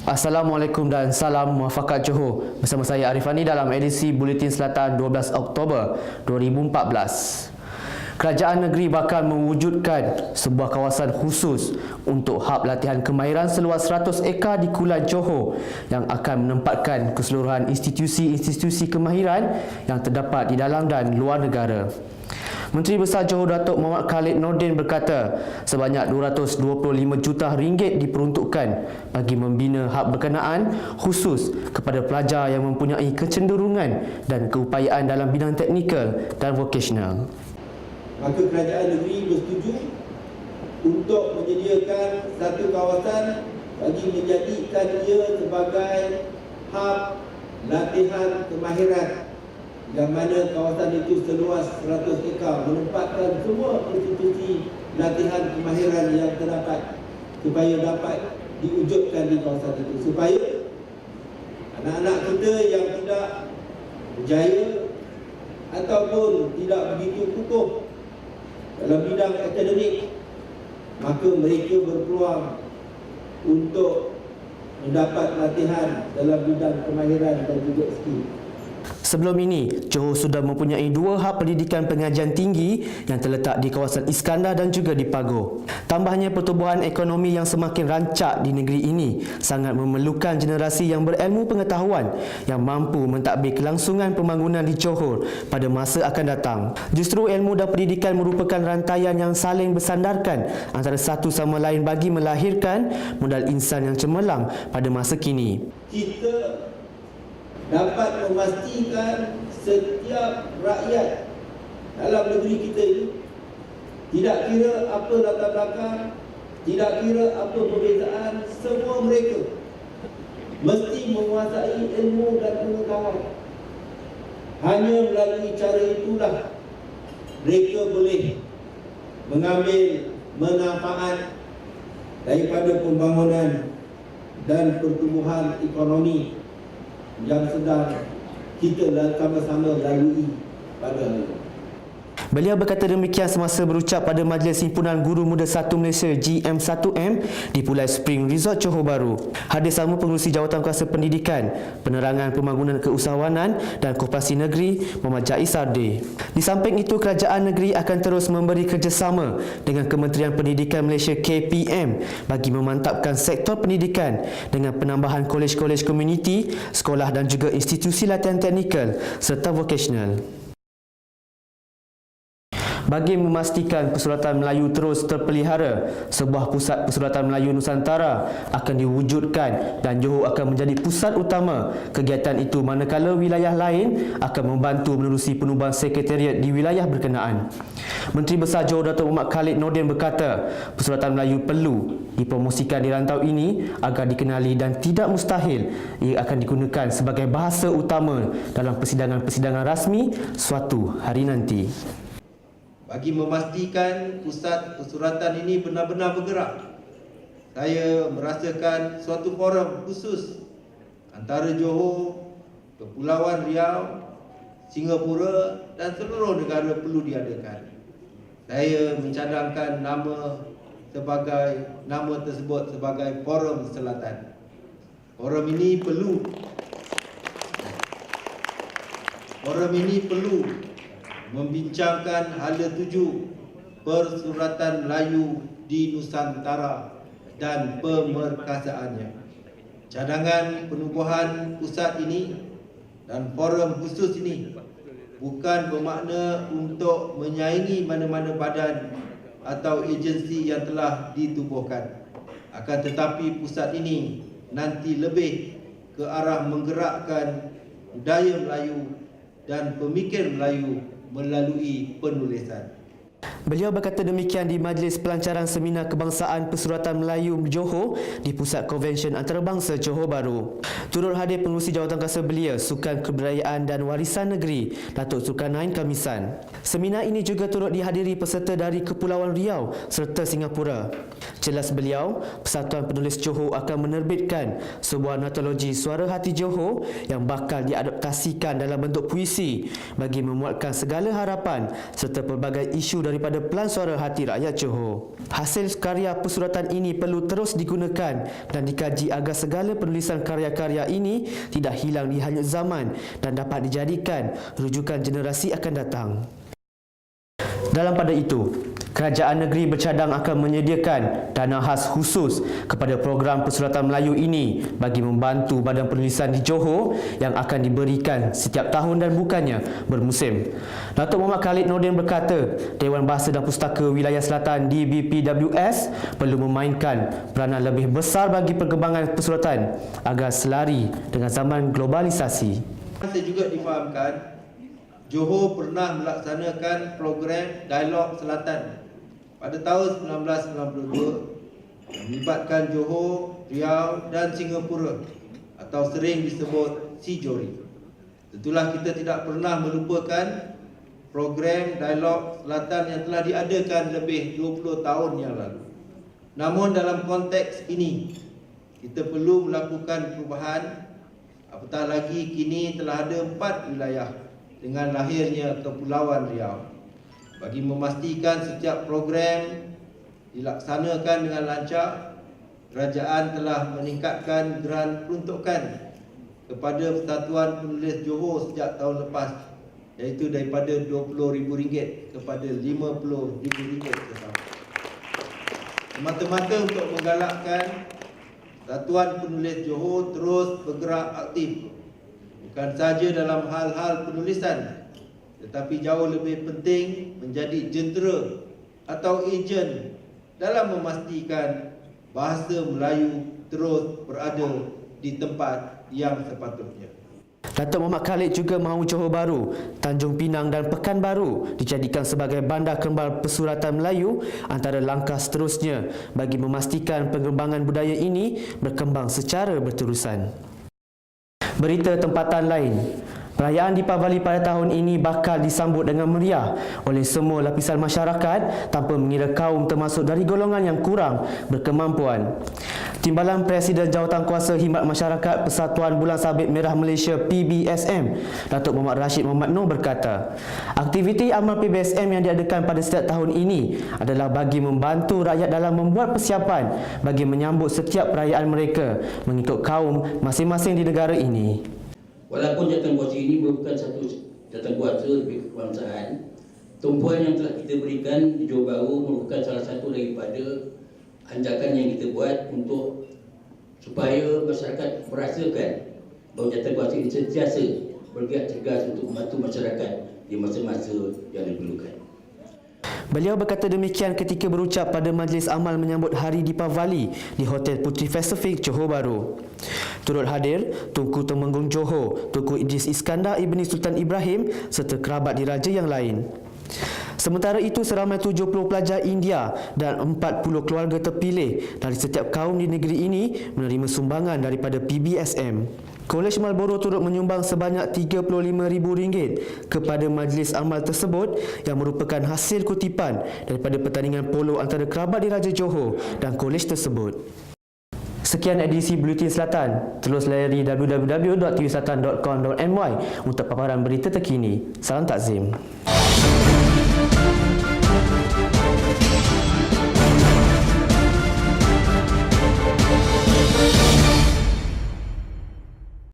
Assalamualaikum dan salam muafakat Johor. Bersama saya Arifani dalam edisi Buletin Selatan 12 Oktober 2014. Kerajaan negeri bakal mewujudkan sebuah kawasan khusus untuk hub latihan kemahiran seluas 100 ekar di Kuala Johor yang akan menempatkan keseluruhan institusi-institusi kemahiran yang terdapat di dalam dan luar negara. Menteri Besar Johor Datuk Muhammad Khalid Nordin berkata sebanyak 225 juta ringgit diperuntukkan bagi membina hub berkenaan khusus kepada pelajar yang mempunyai kecenderungan dan keupayaan dalam bidang teknikal dan vokasional. Maka kerajaan negeri bersetuju untuk menyediakan satu kawasan bagi menjadikan ia sebagai hub latihan kemahiran, yang mana kawasan itu seluas 100 ekar menempatkan semua institusi latihan kemahiran yang terdapat supaya dapat diwujudkan di kawasan itu, supaya anak-anak kita yang tidak berjaya ataupun tidak begitu kukuh dalam bidang akademik, maka mereka berpeluang untuk mendapat latihan dalam bidang kemahiran dan juga skill. Sebelum ini, Johor sudah mempunyai dua hub pendidikan pengajian tinggi yang terletak di kawasan Iskandar dan juga di Pagoh. Tambahnya, pertumbuhan ekonomi yang semakin rancak di negeri ini sangat memerlukan generasi yang berilmu pengetahuan yang mampu mentadbir kelangsungan pembangunan di Johor pada masa akan datang. Justru ilmu dan pendidikan merupakan rantaian yang saling bersandarkan antara satu sama lain bagi melahirkan modal insan yang cemerlang pada masa kini. Kita dapat memastikan setiap rakyat dalam negeri kita ini, tidak kira apa latar belakang, tidak kira apa perbezaan, semua mereka mesti menguasai ilmu dan pengetahuan. Hanya melalui cara itulah mereka boleh mengambil manfaat daripada pembangunan dan pertumbuhan ekonomi yang sedang kita sama-sama lalui pada hari ini. Beliau berkata demikian semasa berucap pada Majlis Himpunan Guru Muda 1 Malaysia GM1M di Pulai Spring Resort Johor Bahru. Hadir sama Pengerusi Jawatan Kuasa Pendidikan, Penerangan Pembangunan Keusahawanan dan Koperasi Negeri Muhammad Jaiz Sardi. Di samping itu, kerajaan negeri akan terus memberi kerjasama dengan Kementerian Pendidikan Malaysia KPM bagi memantapkan sektor pendidikan dengan penambahan kolej-kolej komuniti, sekolah dan juga institusi latihan teknikal serta vokasional. Bagi memastikan Persuratan Melayu terus terpelihara, sebuah pusat Persuratan Melayu Nusantara akan diwujudkan dan Johor akan menjadi pusat utama kegiatan itu, manakala wilayah lain akan membantu menerusi penubuhan sekretariat di wilayah berkenaan. Menteri Besar Johor Datuk Muhammad Khalid Nordin berkata, Persuratan Melayu perlu dipromosikan di rantau ini agar dikenali dan tidak mustahil ia akan digunakan sebagai bahasa utama dalam persidangan-persidangan rasmi suatu hari nanti. Bagi memastikan pusat persuratan ini benar-benar bergerak, saya merasakan suatu forum khusus antara Johor, Kepulauan Riau, Singapura dan seluruh negara perlu diadakan. Saya mencadangkan nama tersebut sebagai Forum Selatan. Forum ini perlu membincangkan hala tuju Persuratan Melayu di Nusantara dan pemerkasaannya. Cadangan penubuhan pusat ini dan forum khusus ini bukan bermakna untuk menyaingi mana-mana badan atau agensi yang telah ditubuhkan. Akan tetapi pusat ini nanti lebih ke arah menggerakkan budaya Melayu dan pemikir Melayu melalui penulisan. Beliau berkata demikian di Majlis Pelancaran Seminar Kebangsaan Persuratan Melayu Johor di Pusat Konvensyen Antarabangsa Johor Bahru. Turut hadir Pengerusi Jawatan Kuasa Belia, Sukan Kebudayaan dan Warisan Negeri, Datuk Zulkarnain Kamisan. Seminar ini juga turut dihadiri peserta dari Kepulauan Riau serta Singapura. Jelas beliau, Persatuan Penulis Johor akan menerbitkan sebuah antologi Suara Hati Johor yang bakal diadaptasikan dalam bentuk puisi bagi memuatkan segala harapan serta pelbagai isu daripada Pelan Suara Hati Rakyat Johor. Hasil karya persuratan ini perlu terus digunakan dan dikaji agar segala penulisan karya-karya ini tidak hilang di hanyut zaman dan dapat dijadikan rujukan generasi akan datang. Dalam pada itu, Kerajaan Negeri bercadang akan menyediakan dana khas khusus kepada program persuratan Melayu ini bagi membantu badan penulisan di Johor yang akan diberikan setiap tahun dan bukannya bermusim. Datuk Muhammad Khalid Nordin berkata, Dewan Bahasa dan Pustaka Wilayah Selatan DBPWS perlu memainkan peranan lebih besar bagi perkembangan persuratan agar selari dengan zaman globalisasi. Saya juga difahamkan Johor pernah melaksanakan program Dialog Selatan pada tahun 1992 yang melibatkan Johor, Riau dan Singapura atau sering disebut SIJORI. Tentulah kita tidak pernah melupakan program Dialog Selatan yang telah diadakan lebih 20 tahun yang lalu. Namun dalam konteks ini, kita perlu melakukan perubahan, apatah lagi kini telah ada 4 wilayah dengan lahirnya Kepulauan Riau. Bagi memastikan setiap program dilaksanakan dengan lancar, kerajaan telah meningkatkan geran peruntukan kepada Persatuan Penulis Johor sejak tahun lepas, iaitu daripada RM20,000 kepada RM50,000 sesama. Semata-mata untuk menggalakkan Persatuan Penulis Johor terus bergerak aktif, bukan saja dalam hal-hal penulisan, tetapi jauh lebih penting menjadi jentera atau ejen dalam memastikan bahasa Melayu terus berada di tempat yang sepatutnya. Datuk Muhammad Khalid juga mahu Johor Bahru, Tanjung Pinang dan Pekanbaru dijadikan sebagai bandar kembar persuratan Melayu antara langkah seterusnya bagi memastikan pengembangan budaya ini berkembang secara berterusan. Berita tempatan lain, perayaan Deepavali pada tahun ini bakal disambut dengan meriah oleh semua lapisan masyarakat tanpa mengira kaum termasuk dari golongan yang kurang berkemampuan. Timbalan Presiden Jawatankuasa Khidmat Masyarakat Persatuan Bulan Sabit Merah Malaysia PBSM, Datuk Muhammad Rashid Muhammad Noor berkata, aktiviti amal PBSM yang diadakan pada setiap tahun ini adalah bagi membantu rakyat dalam membuat persiapan bagi menyambut setiap perayaan mereka mengikut kaum masing-masing di negara ini. Walaupun jawatankuasa ini merupakan satu jawatankuasa lebih kebangsaan, tumpuan yang telah kita berikan di Johor Bahru merupakan salah satu daripada anjakan yang kita buat untuk supaya masyarakat merasakan bahawa jawatankuasa ini sentiasa bergerak cergas untuk membantu masyarakat di masa-masa yang diperlukan. Beliau berkata demikian ketika berucap pada majlis amal menyambut Hari Deepavali di Hotel Puteri Pacific, Johor Bahru. Turut hadir Tunku Temenggung Johor, Tunku Idris Iskandar Ibni Sultan Ibrahim serta kerabat diraja yang lain. Sementara itu, seramai 70 pelajar India dan 40 keluarga terpilih dari setiap kaum di negeri ini menerima sumbangan daripada PBSM. Kolej Marlborough turut menyumbang sebanyak RM35,000 kepada majlis amal tersebut yang merupakan hasil kutipan daripada pertandingan polo antara kerabat diraja Johor dan kolej tersebut. Sekian edisi Buletin Selatan. Terus layari www.tvselatan.com.my untuk paparan berita terkini. Salam takzim.